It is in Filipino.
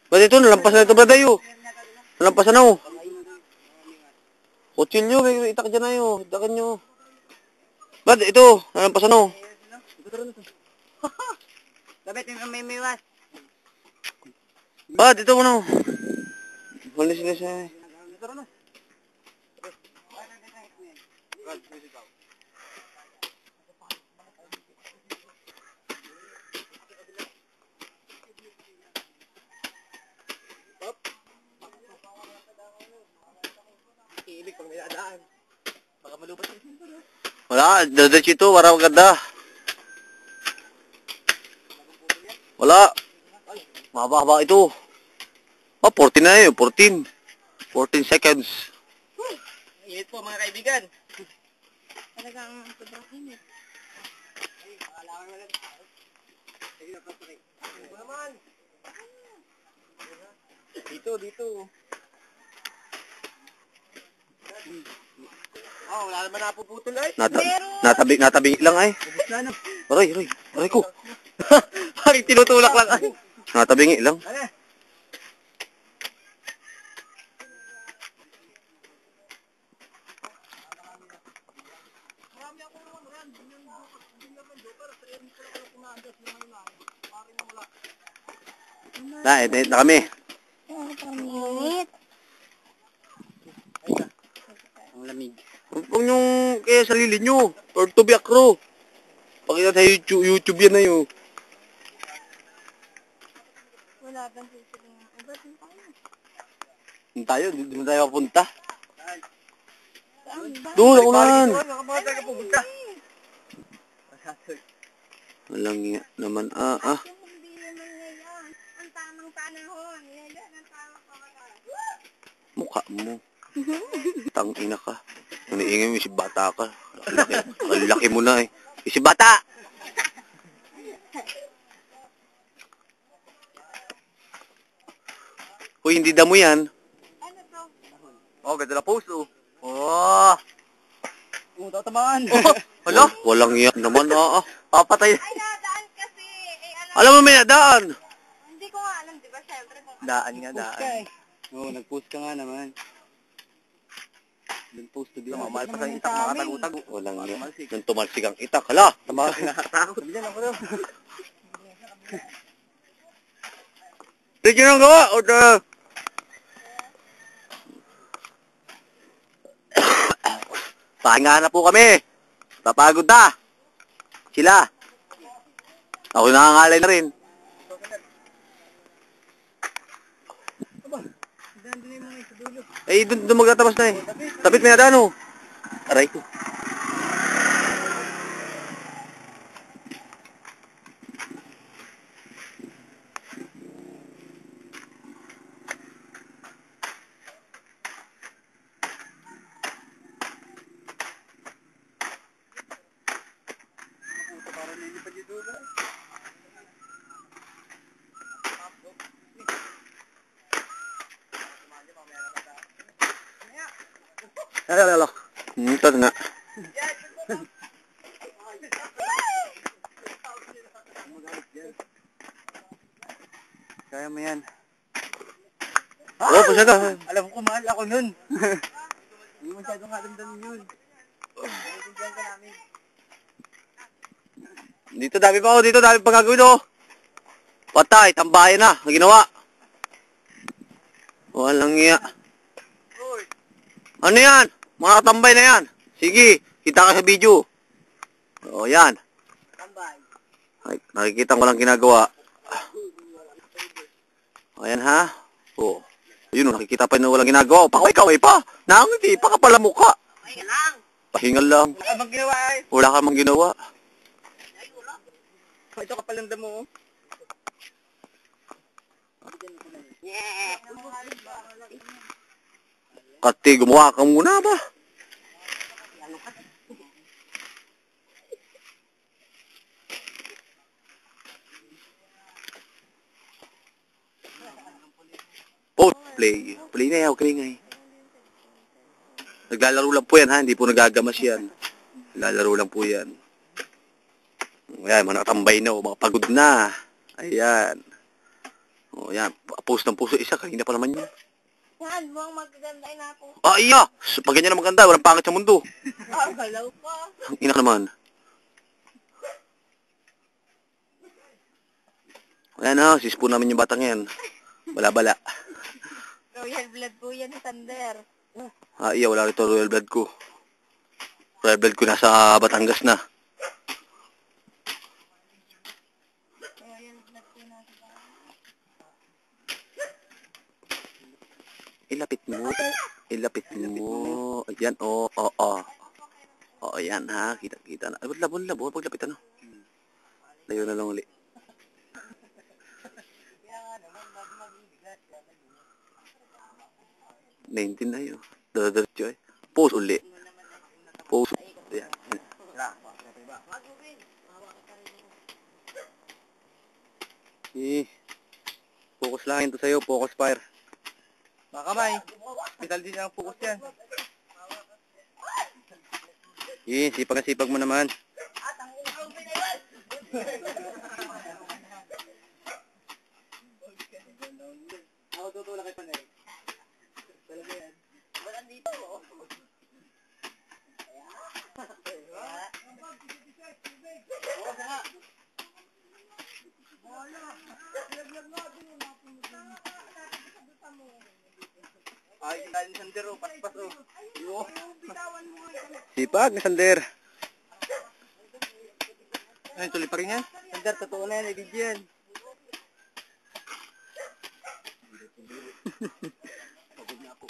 Ba't ito? Nalampas na ito, bradayo. Nalampas na, oh. Kutsilyo, may itak dyan na yun. Itakin nyo. Ba't ito? Nalampas na, oh. Dapat yung may miwas. Ba't ito mo na, oh. Malis na siya, eh. Iilig pag may adaan. Baka malupas yung sinto, no? Wala, dadalchi ito, para maganda. Wala. Mahaba-haba ito. Oh, 14 na yun, 14. 14 seconds. Init po mga kaibigan. Talagang sobrang init. Ay, makalaman mo lang. Sige na, pasakay. Ano naman? Dito. Oh, wala naman napuputol ay. Natabi lang ay. Ubus na, no? Aray ko. Parang tinutulak lang ay. Natabingi lang. Ano? Na kami. Pangit. Ang lamig. Huwag niyong kaya sa lilid nyo. Or to be acro. Pakita sa YouTube yan na yun. Wala bang susunod nga. Ay, ba't yung tayo? Hindi mo tayo papunta. Saan ba? Doon, ako naman. Mga tayo pupunta. Walang nga naman. Yung hindi naman ngayon. Ang tamang panahon. Ngayon, ang tamang panahon. Mukha mo. Tangina ka. Naniingay mo si bata ka. Ang laki mo na eh. Si bata! Uy, hindi damo yan. Ano to? Oh, ganda na post oh. Oh! Tatamaan. Hala? Walang iyak naman ah. Papatay. Ay, nadaan kasi. Eh, alam. Alam mo may nadaan. Hindi ko nga alam, di ba? Siyempre kung Daan. Oo, nag-post ka nga naman. Nag-post to din. Mamal pa sa itak, makatago-tago. Walang iyak. Nang tumalsik ang itak. Hala! Tama. Nakakatakot. Bilan ako daw. Hindi nyo nang gawa. O pahinga na po kami. Papagod na. Sila. Ako nangangalay na rin. Eh, doon magtatabas na eh. Tapit may nadaan oh. Aray ko. Lalo. Ito na. Kaya mo yan. Oh, pasya ka. Alam ko, mahal ako nun. Hindi masyadong karamdamin yun. Naiintindihan ka namin. Dito dami pa oh. Dito dami pa gagawin oh. Patay, tambayan na. Ang ginawa. Walang iya. Ano yan? Mga tambay na yan. Sige, kita ka sa video. O, yan. Tambay. Ay, nakikita ko lang ginagawa. Ayan ha. O, yun o, nakikita pa na walang ginagawa. Pakaway-kaway pa. Nakangiti pa ka pala mukha. Pahinga lang. Pahingal lang. Wala ka bang ginawa ay? Wala ka mang ginawa. Ay, wala. Ito ka palang damo. Kati, gumawa ka muna ba? Oh, play. Play na yan, okay nga eh. Naglalaro lang po yan ha, hindi po nagagamas yan. Naglalaro lang po yan. Ayan, mga nakatambay na, mga pagod na. Ayan. O, yan. Post ng puso isa. Kanina pa naman yun. Yan, mukhang magaganda na po. Ah, iya! So, pag ganyan na maganda, walang pangit sa mundo. Ah, galaw pa. Ang ina ka naman. Ayan ha, sispo namin yung batang yan. Bala-bala. Royal blood po yan, Sander. Ah, iya, wala rito royal blood ko. Royal blood ko nasa Batangas na. Royal blood po na. Ilapit mo. Ilapit mo. Ayan, oo, oo, oo. Oo, yan ha. Kita-kita na. Ay, labo. Paglapit ano. Layo na lang uli. Naintin na yun. Dadadatyo eh. Pause uli. Pause. Ayan. Focus lang ito sa'yo. Focus fire. Mga kamay. Hospital din ang focus yan. Sipag na sipag mo naman. Ako tutulak kay Panay. Talaga yan. Wala dito. Ay, kita ni Sander, pas-pas oh. Yo. Sipag ni Sander. Ay, tuloy pa rin yan. Sander, totoo na yan, i-video yan. Pagod na ako.